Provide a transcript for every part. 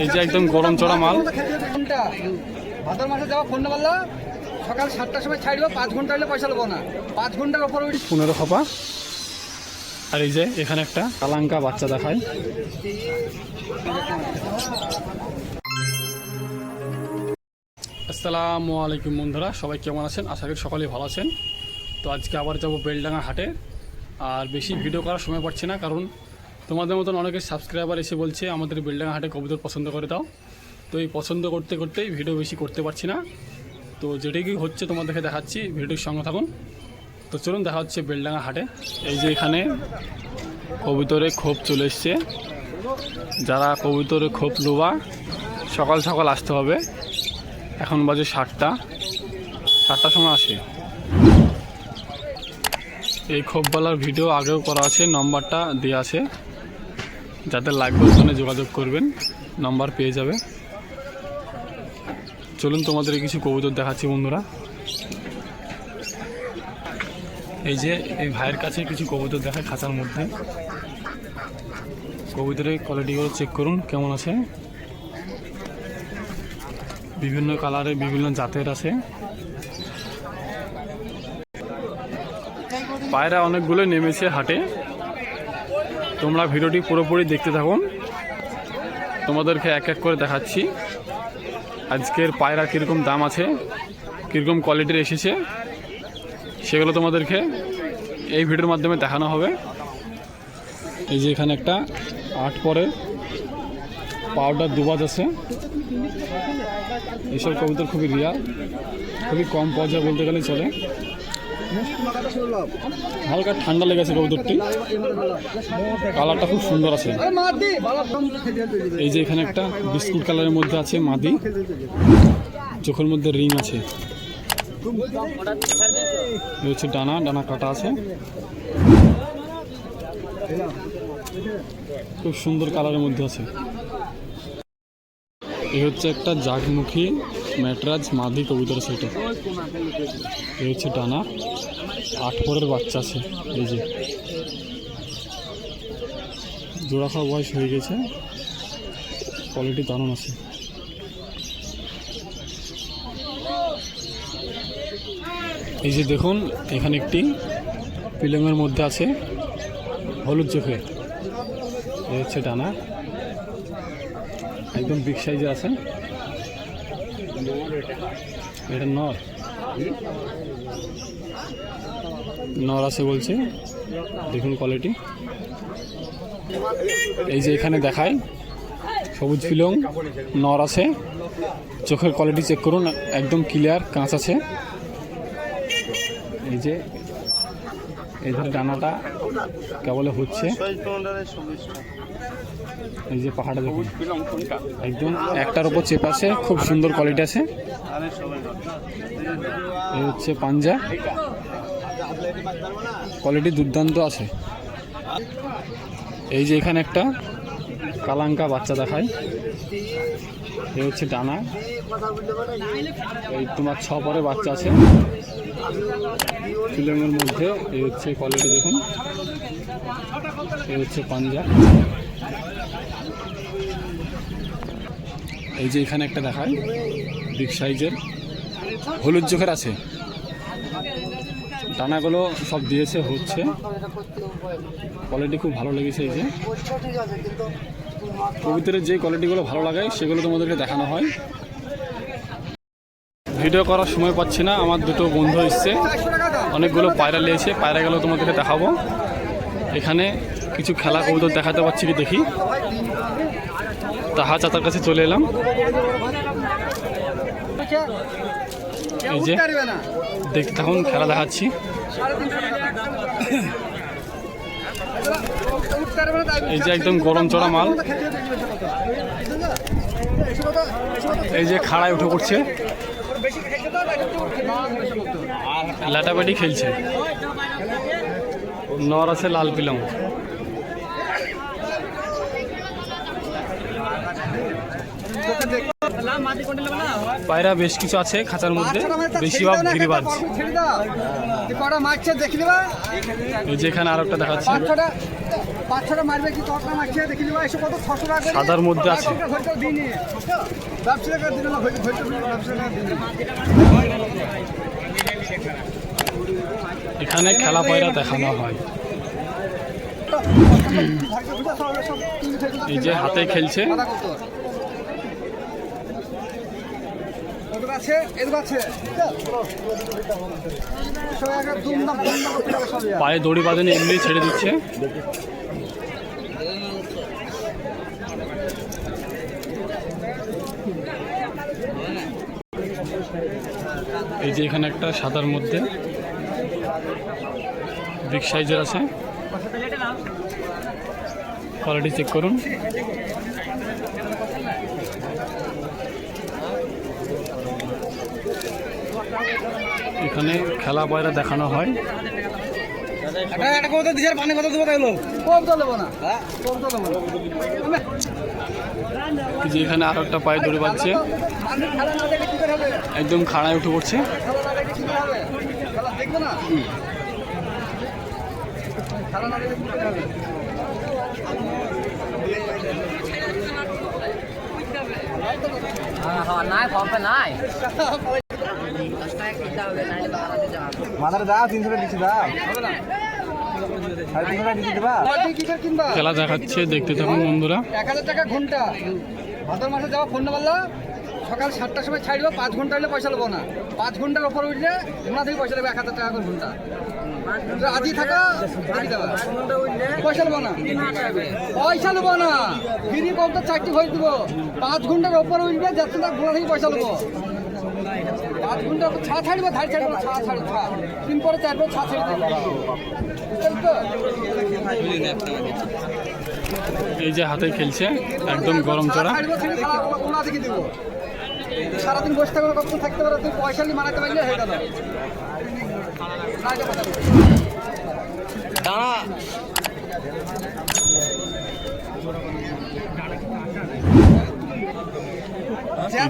এই যে একদম গরম চড়া মাল। ভাদর মাসে যাওয়া ফোন বললো সকাল 7টার সময় ছাড়ব, 5 ঘন্টা হলে পয়সা নেবো না, 5 ঘন্টার ওপর 15 খপা। আর এই যে এখানে একটা কালাঙ্কা বাচ্চা দেখায়। আসসালামু আলাইকুম বন্ধুরা, সবাই কেমন আছেন? আশা করি সকলেই ভালো আছেন। তো আজকে আবার যাব বেলডাঙ্গা হাটে। আর বেশি ভিডিও করার সময় পাচ্ছি না, কারণ তোমাদের মতন অনেকে সাবস্ক্রাইবার এসে বলছে আমাদের বেলডাঙ্গা হাটে কবুতর পছন্দ করে দাও। তো এই পছন্দ করতে করতেই ভিডিও বেশি করতে পারছি না। তো যেটাই হচ্ছে তোমাদেরকে দেখাচ্ছি, ভিডিওর সঙ্গে থাকুন। তো চলুন দেখা হচ্ছে বেলডাঙ্গা হাটে। এই যে এখানে কবুতরে খোপ চলে এসছে। যারা কবুতরে খোপ লোবা সকাল সকাল আসতে হবে। এখন বাজে 7টার সময় আসে। এই খোপওয়ালার ভিডিও আগেও করা আছে, নম্বরটা দেওয়া আছে, যাদের লাগবে ওখানে যোগাযোগ করবেন, নাম্বার পেয়ে যাবে। চলুন তোমাদের কিছু কবুতর দেখাচ্ছি বন্ধুরা। এই যে এই ভাইয়ের কাছে কিছু কবুতর দেখায় খাঁচার মধ্যে। কবুতরের কোয়ালিটিগুলো চেক করুন কেমন আছে। বিভিন্ন কালারে বিভিন্ন জাতের আছে। পায়রা অনেকগুলো নেমেছে হাটে। তোমরা ভিডিওটি পুরোপুরি দেখতে থাকুন, তোমাদেরকে এক এক করে দেখাচ্ছি আজকের পায়রা কীরকম দাম আছে, কীরকম কোয়ালিটির এসেছে, সেগুলো তোমাদেরকে এই ভিডিওর মাধ্যমে দেখানো হবে। এই যে এখানে একটা 8 পরে পাউডার দুবাজ আছে। এইসব কবুতর খুবই রিয়ার, খুবই কম পাওয়া যায় বলতে গেলে চলে। হালকা ঠান্ডা লেগেছে কবুতরটি, কালারটা খুব সুন্দর আছে। এই যে এখানে একটা বিস্কুট কালারের মধ্যে আছে মাদি, চোখের মধ্যে রিং আছে। এই হচ্ছে ডানা কাটা আছে, খুব সুন্দর কালারের মধ্যে আছে। এই হচ্ছে একটা জাগমুখী ম্যাটরাজ মাদি কবুতর সেটা। এই হচ্ছে ডানা, 8 পরের বাচ্চা আছে। এই যে জোড়া খাওয়া বয়স হয়ে গেছে, কোয়ালিটি দারুণ আছে। এই যে দেখুন এখানে একটি পিলংয়ের মধ্যে আছে হলুদ চোখে। এই হচ্ছে ডানা, একদম বিগ সাইজে আছে। এটা নর আছে বলছে, দেখুন কোয়ালিটি। এই যে এখানে দেখায় সবুজ পিলং নর আছে, চোখের কোয়ালিটি চেক করুন, একদম ক্লিয়ার কাঁচ আছে। এই যে এই ধরে ডানাটা কেবল হচ্ছে। এই যে পাহাড়টা দেখুন, একদম একটার উপর চেপ আছে, খুব সুন্দর কোয়ালিটি আছে। এই হচ্ছে পাঞ্জা, কোয়ালিটি দুর্দান্ত আছে। এই যে এখানে একটা কালাঙ্কা বাচ্চা দেখায়। এই হচ্ছে ডানা, এই তোমার 6 পরে বাচ্চা আছে ফিল্মের মধ্যে। এই হচ্ছে কোয়ালিটি দেখুন, এই হচ্ছে পাঞ্জা। এই যে এখানে একটা দেখায় বিগ সাইজের হলুদ চোখের আছে, ডানাগুলো সব দিয়েছে, হচ্ছে কোয়ালিটি খুব ভালো লেগেছে। এই যে কবুতরের যে কোয়ালিটিগুলো ভালো লাগে সেগুলো তোমাদেরকে দেখানো হয়। ভিডিও করার সময় পাচ্ছি না, আমার দুটো বন্ধু এসছে, অনেকগুলো পায়রা নিয়েছে, পায়রাগুলো তোমাদেরকে দেখাবো। এখানে কিছু খেলা কবুতর দেখাতে পাচ্ছি কি দেখি। তাহা চাচার কাছে চলে এলাম। এই যে দেখতে থাকুন, খেলা দেখাচ্ছি। এই যে একদম গরম চড়া মাল। এই যে খাড়ায় উঠে পড়ছে, লাটাবাটি খেলছে। নর আছে লাল পিলং। পায়রা বেশ কিছু আছে খাঁচার মধ্যে, বেশিরভাগ গিরিবাজ। এই যে এখানে আর একটা দেখাচ্ছে, বাচ্চারা মারবে কি কটা মারছে দেখি নিবা এসে কত 600 টাকা করে সাদার মধ্যে আছে। ঘরটা দিইনি ব্যবসা টাকা দিল না ঘরটা ব্যবসা টাকা দিইনি এখানে খেলা পায়রা দেখানো হয়। এই যে হাতে খেলছে। আছে এর আছে সব একটা দুমদাম করতে হবে সব পায়ে দড়ি বাঁধেনি, এমনি ছেড়ে দিচ্ছে। এই যে এখানে একটা সাদার মধ্যে বিগ সাইজের আছে, কোয়ালিটি চেক করুন। এখানে খেলা পায়রা দেখানো হয়। এই যে এখানে আরো একটা পায়ে দড়ি বাঁধছে, একদম খাড়ায় উঠে পড়ছে। মাথার দাও 300 টাকা দিচ্ছি দাও 350 টাকা দিচ্ছি দেবা খেলা দেখাচ্ছে, দেখতে থাকুন বন্ধুরা। 1000 টাকা ঘন্টা ভাদর মাসে যাওয়া ফোন নাম্বার সকাল 7টার সময় ছাড়বো, 5 ঘন্টা হলে পয়সা নেবো না। 5 ঘন্টার ওপর উঠলে ওনা থেকে পয়সা নেবে 1000 টাকা করে ঘন্টা। আজই থাকা পয়সা নেবো না, পয়সা নেবো না, ফিরি কমটা 4টি হয়ে দিব। 5 ঘন্টার ওপর উঠবে যাচ্ছে না ঘোড়া থেকে পয়সা নেবো। 5 ঘন্টা ছা ছাড়বো, ধার ছাড়বো, ছা ছাড়বো, ছা 3 পরে 4 ছা ছেড়ে দেবো। এই যে হাতে খেলছে, একদম গরম চড়া। সারাদিন বসে থাকবে, কত থাকতে পারো, তুমি পয়সা নিয়ে মারাতে পারলে হয়ে গেল।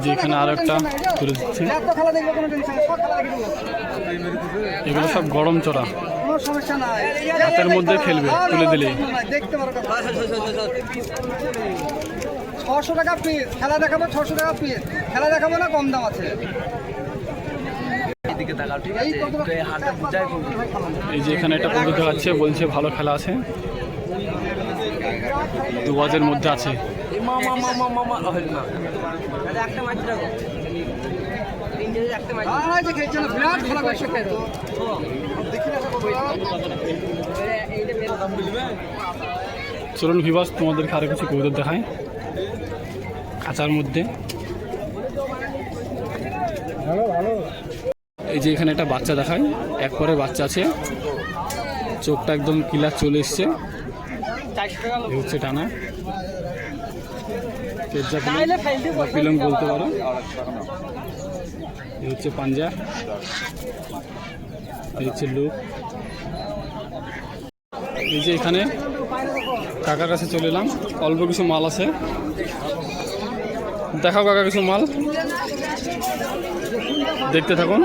যেখানে আর একটা তুলে দিচ্ছে, এগুলো সব গরম চড়া, কোনো সমস্যা নাই, হাতের মধ্যে খেলবে তুলে দিলে। দেখতে পারো 600 টাকা পিস খেলা দেখাবো, 600 টাকা পিস খেলা দেখাবো না, কম দাম আছে। এই যে এখানে একটা কবুতর দেখাচ্ছে, বলছে ভালো খেলা আছে, 2 গজের মধ্যে আছে। চলুন ভিউয়ার্স, তোমাদেরকে আরো কিছু কবুতর দেখায় খাঁচার মধ্যে। এই যে এখানে একটা বাচ্চা দেখায়, একবারে বাচ্চা আছে, চোখটা একদম ক্লিয়ার চলে এসছে, হচ্ছে টানা পিলং বলতে পারো। এই হচ্ছে পাঞ্জা, এই হচ্ছে লুক। এই যে এখানে কাকার কাছে চলে এলাম, অল্প কিছু মাল আছে, দেখাও কাকা কিছু মাল, দেখতে থাকুন।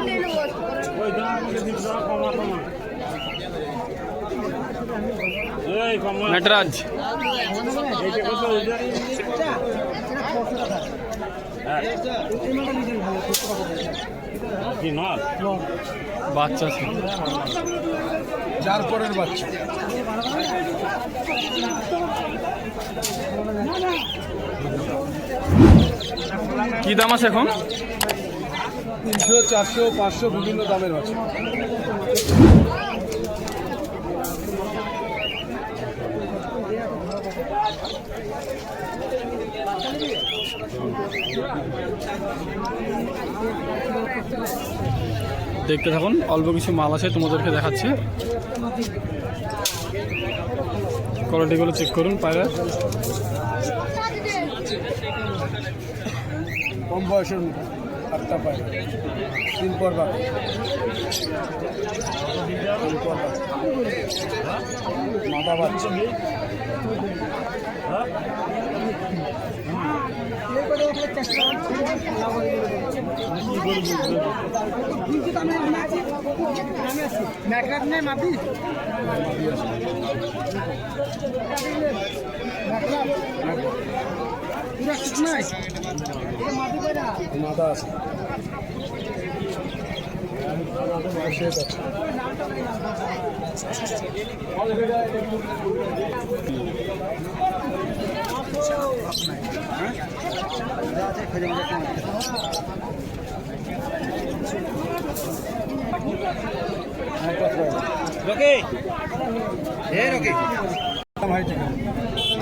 নটরাজ বাচ্চা আছে, 4 পরের বাচ্চা। কি দাম আছে এখন? 300, 400, 500 বিভিন্ন দামের বাচ্চা। দেখতে থাকুন, অল্প কিছু মাল আছে, তোমাদেরকে দেখাচ্ছে। কোয়ালিটিগুলো চেক করুন পায়রা। কম বয়সের একটা পায়রা, 3 পর বাকি, 3 পর বাকি, মাথা বাচ্চা। মাথা আছে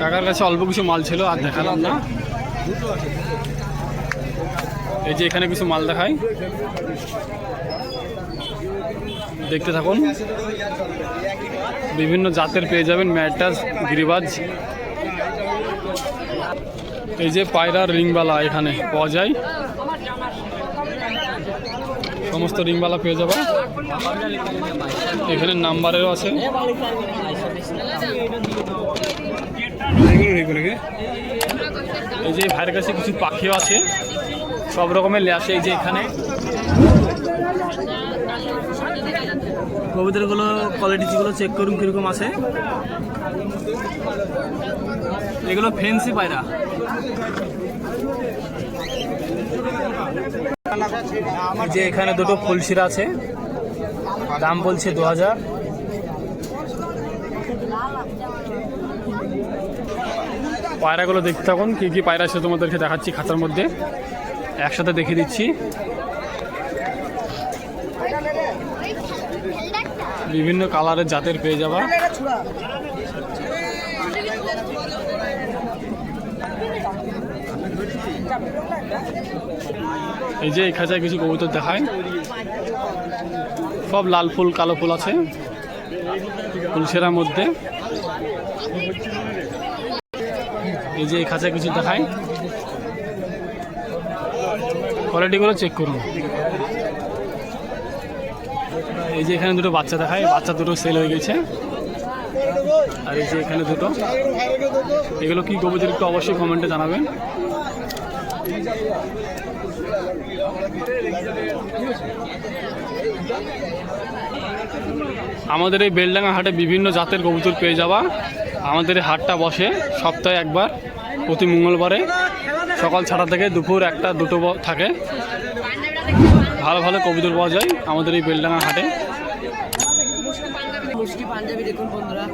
কাকার কাছে অল্প কিছু মাল ছিল আর দেখালাম না। এই যে এখানে কিছু মাল দেখাই, দেখতে থাকুন। বিভিন্ন জাতের পেয়ে যাবেন, ম্যাটাস, গিরিবাজ। এই যে পায়রার রিংবালা এখানে পাওয়া যায়, সমস্ত রিংবালা পেয়ে যাবে। এখানে নাম্বারেরও আছে। এই যে ভাইয়ের কাছে কিছু পাখিও আছে, সব রকমের লেয়াসে। এই যে এখানে কবুতরগুলো কোয়ালিটিগুলো চেক করুন কীরকম আছে। এগুলো ফেন্সি পায়রা। যে এখানে দুটো ফুলশিরা আছে, দাম বলছে 2000। পায়রাগুলো দেখতে থাকুন, কী কী পায়রা আছে তোমাদেরকে দেখাচ্ছি খাঁচার মধ্যে, একসাথে দেখিয়ে দিচ্ছি। বিভিন্ন কালারের জাতের পেয়ে যাবা। এই যে এই খাঁচায় কিছু কবুতর দেখায়, সব লাল ফুল কালো ফুল আছে ফুলসেরার মধ্যে। এই যে এই খাঁচায় কিছু দেখায়, কোয়ালিটিগুলো চেক করুন। এই যে এখানে দুটো বাচ্চা দেখায়, বাচ্চা দুটো সেল হয়ে গেছে। আর এই যে এখানে দুটো, এগুলো কি কবুতর একটু অবশ্যই কমেন্টে জানাবেন। আমাদের এই বেলডাঙ্গা হাটে বিভিন্ন জাতের কবুতর পেয়ে যাওয়া। আমাদের এই হাটটা বসে সপ্তাহে একবার, প্রতি মঙ্গলবারে সকাল 6টা থেকে দুপুর 1টা 2টো থাকে। ভালো ভালো কবুতর পাওয়া যায় আমাদের এই বেলডাঙ্গা হাটে। মুশকি পাঞ্জাবি দেখুন বন্ধুরা,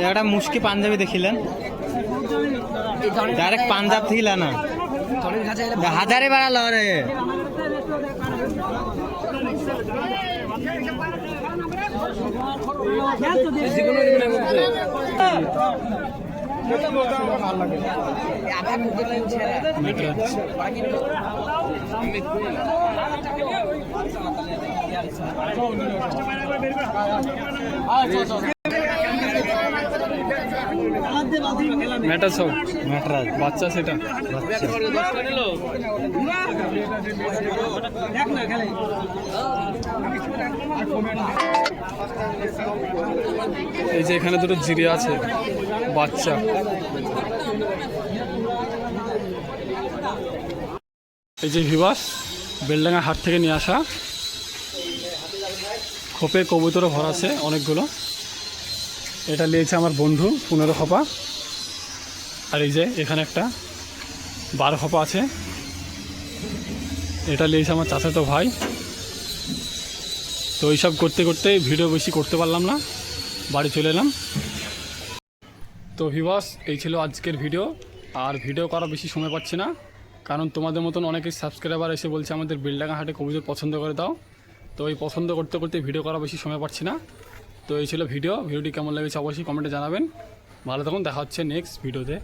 একটা মুশকি পাঞ্জাবি দেখিলেন, ডাইরেক্ট পাঞ্জাব থেকে না হাজারে বাড়ালো রে। ম্যাটার সব ম্যাটরাজ বাচ্চা, সেটা এই যে এখানে দুটো জিরিয়া আছে বাচ্চা। এই যে ভিবাস বেলডাঙ্গা হাট থেকে নিয়ে আসা খোপে কবুতরও ভরা আছে অনেকগুলো। এটা নিয়েছে আমার বন্ধু 15 খোপা। আর এই যে এখানে একটা 12 খোপা আছে, এটা নিয়েছে আমার চাচাতো ভাই। তো এইসব করতে করতে ভিডিও বেশি করতে পারলাম না, বাড়ি চলে এলাম। তো ভিবাস এই ছিল আজকের ভিডিও। আর ভিডিও করা বেশি সময় পাচ্ছি না, কারণ তোমাদের মতন অনেকেই সাবস্ক্রাইবার এসে বলছে আমাদের বেলডাঙ্গা হাটে কবুতর পছন্দ করে দাও। তো এই পছন্দ করতে করতে ভিডিও করা বেশি সময় পাচ্ছি না। তো এই ছিল ভিডিওটি কেমন লেগেছে অবশ্যই কমেন্টে জানাবেন। ভালো থাকুন, দেখা হচ্ছে নেক্সট ভিডিওতে।